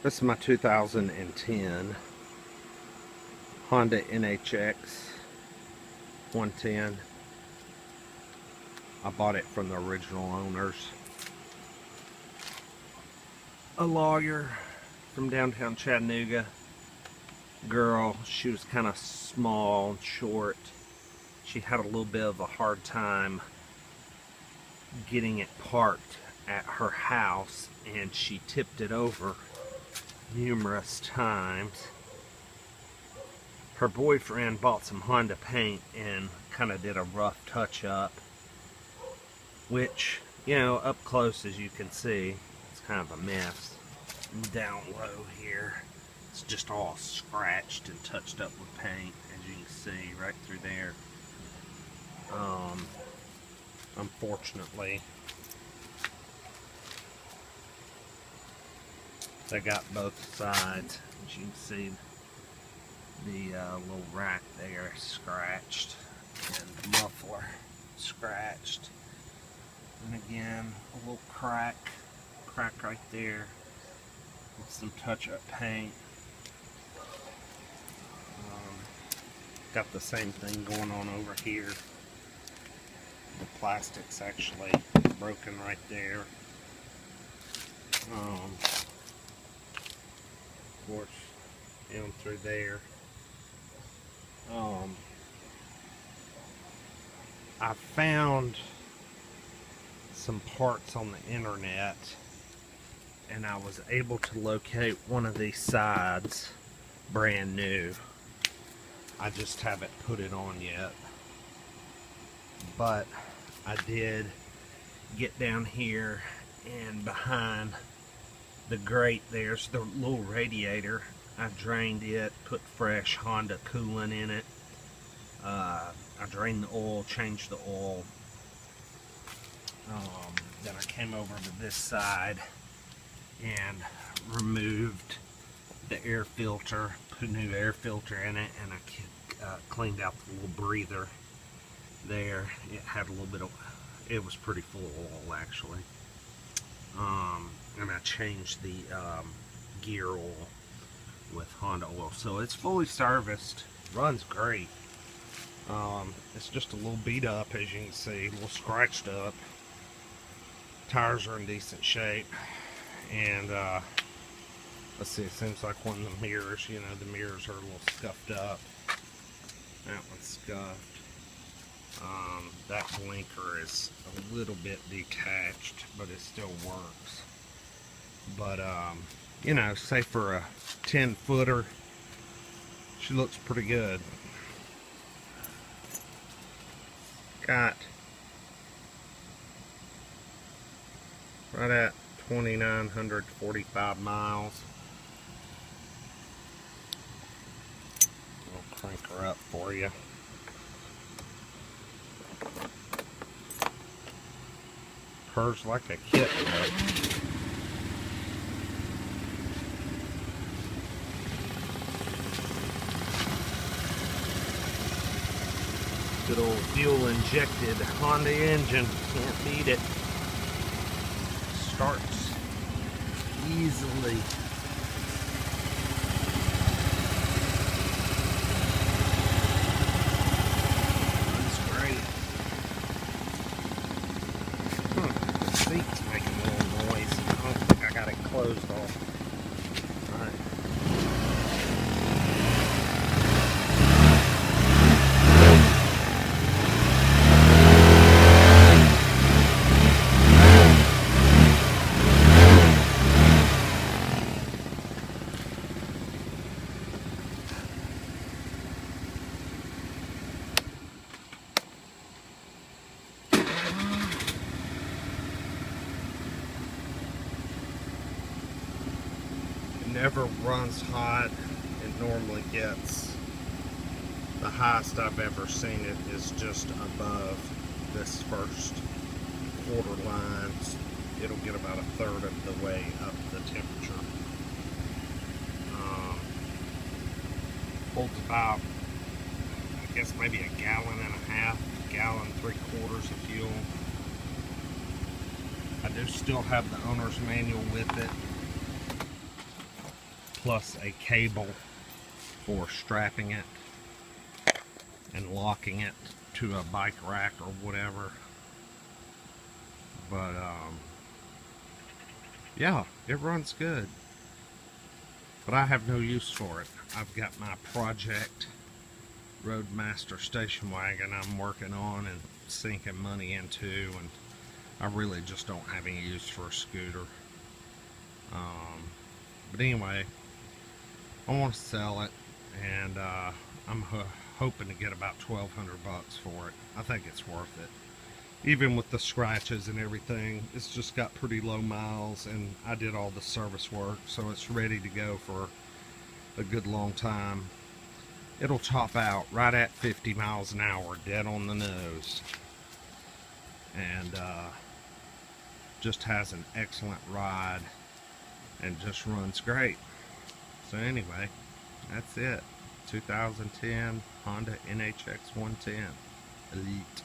This is my 2010 Honda NHX 110. I bought it from the original owners. A lawyer from downtown Chattanooga. Girl, she was kind of small and short. She had a little bit of a hard time getting it parked at her house, and she tipped it over numerous times. Her boyfriend bought some Honda paint and kind of did a rough touch-up, which, you know, up close as you can see, it's kind of a mess. Down low here, it's just all scratched and touched up with paint, as you can see right through there. Unfortunately, they got both sides. As you can see, the little rack there scratched, and the muffler scratched, and again a little crack right there with some touch-up paint. Got the same thing going on over here. The plastic's actually broken right there. Of course, down through there. I found some parts on the internet, and I was able to locate one of these sides brand new. I just haven't put it on yet, but I did get down here, and behind the grate there's the little radiator. I drained it, put fresh Honda coolant in it. I drained the oil, changed the oil. Then I came over to this side and removed the air filter, put a new air filter in it, and I cleaned out the little breather there. It had a little bit of, it was pretty full of oil actually. And I changed the gear oil with Honda oil, so it's fully serviced, runs great. It's just a little beat up, as you can see, a little scratched up. Tires are in decent shape, and let's see, it seems like one of the mirrors, you know, the mirrors are a little scuffed up. That one's scuffed. That blinker is a little bit detached, but it still works. But you know, say for a 10-footer, she looks pretty good. Got right at 2,945 miles. I'll crank her up for you. Purrs like a kitten. Good old fuel injected Honda engine, can't beat it. Starts easily. Runs great. The seat's making a little noise. I don't think I got it closed off. Alright. Never runs hot. It normally gets, the highest I've ever seen it is just above this first quarter line. It'll get about a third of the way up the temperature. Holds about, I guess maybe a gallon and a half, gallon 3/4 of fuel. I do still have the owner's manual with it. plus a cable for strapping it and locking it to a bike rack or whatever. But yeah, it runs good, but I have no use for it. I've got my project Roadmaster station wagon I'm working on and sinking money into, and I really just don't have any use for a scooter. But anyway, I want to sell it, and I'm hoping to get about $1,200 for it. I think it's worth it. Even with the scratches and everything, it's just got pretty low miles, and I did all the service work, so it's ready to go for a good long time. It'll top out right at 50 miles an hour, dead on the nose, and just has an excellent ride and just runs great. So anyway, that's it. 2010 Honda NHX 110 Elite.